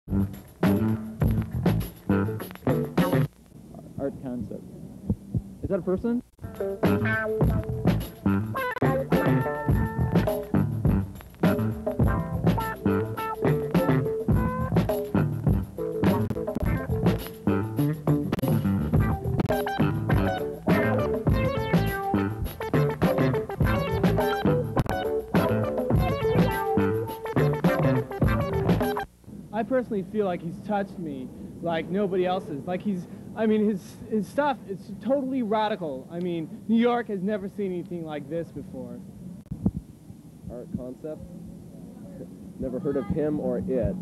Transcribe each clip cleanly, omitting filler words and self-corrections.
Art concept. Is that a person? I personally feel like he's touched me like nobody else has. Like I mean, his stuff is totally radical. I mean, New York has never seen anything like this before. Art concept? Never heard of him or it.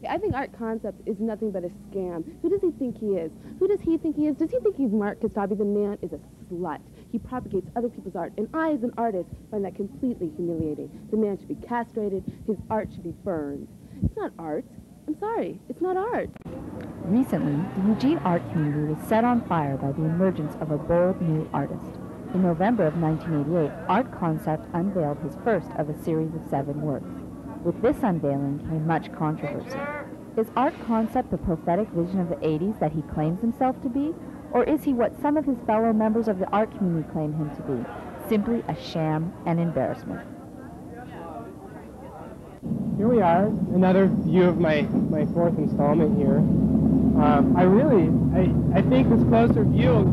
I think art concept is nothing but a scam. Who does he think he is? Who does he think he is? Does he think he's Mark Kastabi? The man is a slut. He propagates other people's art, and I, as an artist, find that completely humiliating. The man should be castrated. His art should be burned. It's not art. I'm sorry. It's not art. Recently, the Eugene art community was set on fire by the emergence of a bold new artist. In November of 1988, Art Concept unveiled his first of a series of 7 works. With this unveiling came much controversy. Is Art Concept the prophetic vision of the 80s that he claims himself to be? Or is he what some of his fellow members of the art community claim him to be? Simply a sham and embarrassment. Here we are, another view of my 4th installment here. I think this closer view,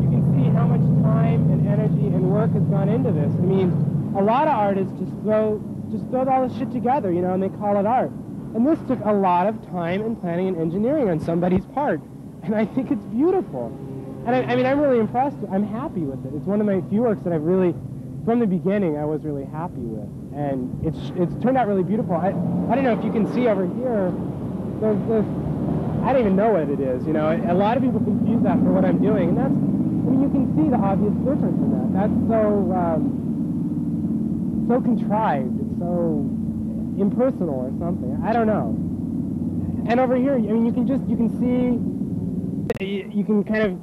you can see how much time and energy and work has gone into this. I mean, a lot of artists just throw all this shit together, you know, and they call it art. And this took a lot of time and planning and engineering on somebody's part. And I think it's beautiful. And I mean, I'm really impressed. I'm happy with it. It's one of my few works that I've really, from the beginning, I was really happy with. And it's turned out really beautiful. I don't know if you can see over here, there's this, I don't even know what it is, you know. A lot of people confuse that for what I'm doing. And that's, I mean, you can see the obvious difference in that. That's so contrived. It's so impersonal or something. I don't know. And over here, I mean, you can kind of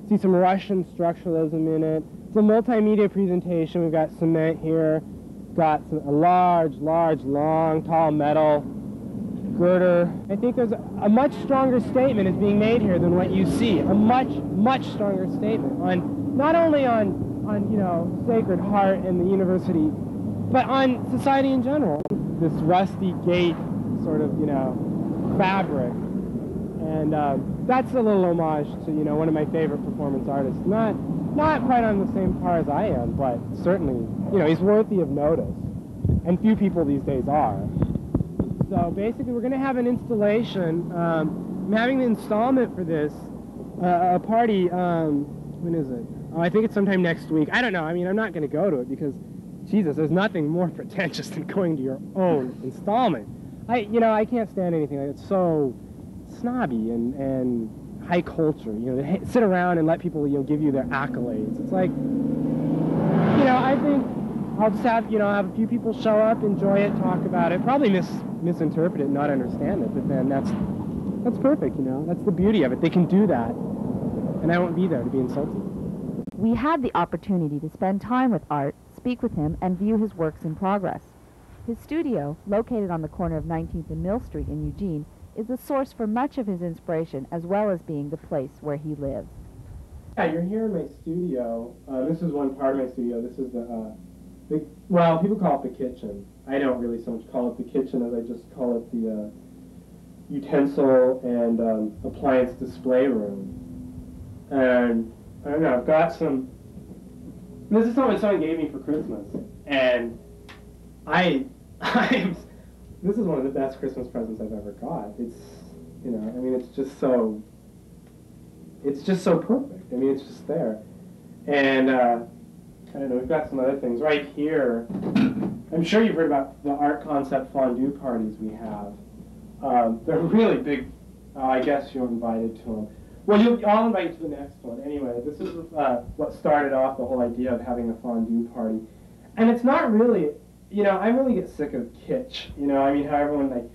see some Russian structuralism in it. It's a multimedia presentation. We've got cement here. Got a large, long, tall metal girder. I think there's a much stronger statement is being made here than what you see. A much stronger statement on not only on you know, Sacred Heart and the university, but on society in general. This rusty gate sort of, you know, fabric. And that's a little homage to, you know, one of my favorite performance artists. Not quite on the same par as I am, but certainly, you know, he's worthy of notice. And few people these days are. So basically, we're going to have an installation. I'm having the installment for this, a party, when is it? Oh, I think it's sometime next week. I don't know. I mean, I'm not going to go to it because, Jesus, there's nothing more pretentious than going to your own installment. You know, I can't stand anything like it. It's so snobby and high culture, you know, to sit around and let people, you know, give you their accolades. It's like, you know, I think I'll just have, you know, have a few people show up, enjoy it, talk about it, probably misinterpret it, not understand it, but then that's perfect, you know, that's the beauty of it. They can do that, and I won't be there to be insulted. We had the opportunity to spend time with Art, speak with him, and view his works in progress. His studio, located on the corner of 19th and Mill Street in Eugene, is the source for much of his inspiration, as well as being the place where he lives. Yeah, you're here in my studio. This is one part of my studio. This is well, people call it the kitchen. I don't really so much call it the kitchen as I just call it the utensil and appliance display room. And I don't know, I've got some, this is something someone gave me for Christmas. And this is one of the best Christmas presents I've ever got. It's, you know, I mean, it's just so perfect. I mean, it's just there. And, I don't know, we've got some other things. Right here, I'm sure you've heard about the art concept fondue parties we have. They're really big. I guess you're invited to them. Well, I'll invite you to the next one. Anyway, this is what started off the whole idea of having a fondue party. And it's not really, you know, I really get sick of kitsch. You know, I mean, how everyone like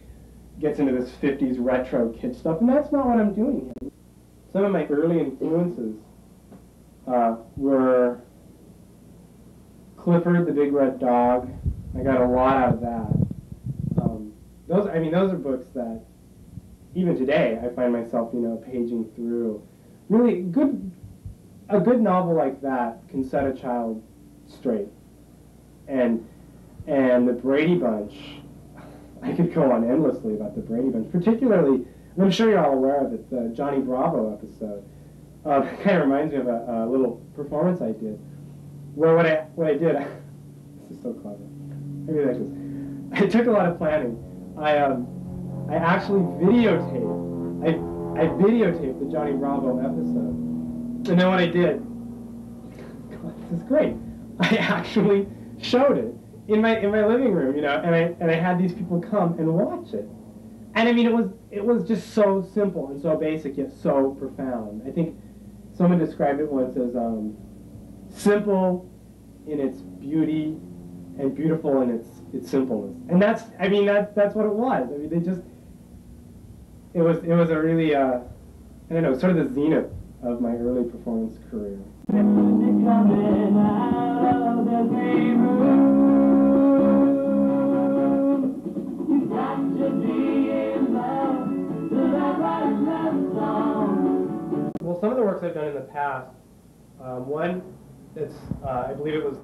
gets into this 50s retro kitsch stuff, and that's not what I'm doing here. Some of my early influences were Clifford the Big Red Dog. I got a lot out of that. those are books that even today I find myself, paging through. Really a good novel like that can set a child straight. And the Brady Bunch, I could go on endlessly about the Brady Bunch, particularly, and I'm sure you're all aware of it, the Johnny Bravo episode. It kind of reminds me of a little performance I did, where what I did, this is so clever, I really like this. It took a lot of planning. I actually videotaped the Johnny Bravo episode. And then what I did, God, this is great. I actually showed it in my living room, and I had these people come and watch it. And I mean, it was just so simple and so basic yet so profound. I think someone described it once as simple in its beauty and beautiful in its simpleness. And that's what it was. I mean, it was a really I don't know, sort of the zenith of my early performance career. Well, some of the works I've done in the past, one, I believe it was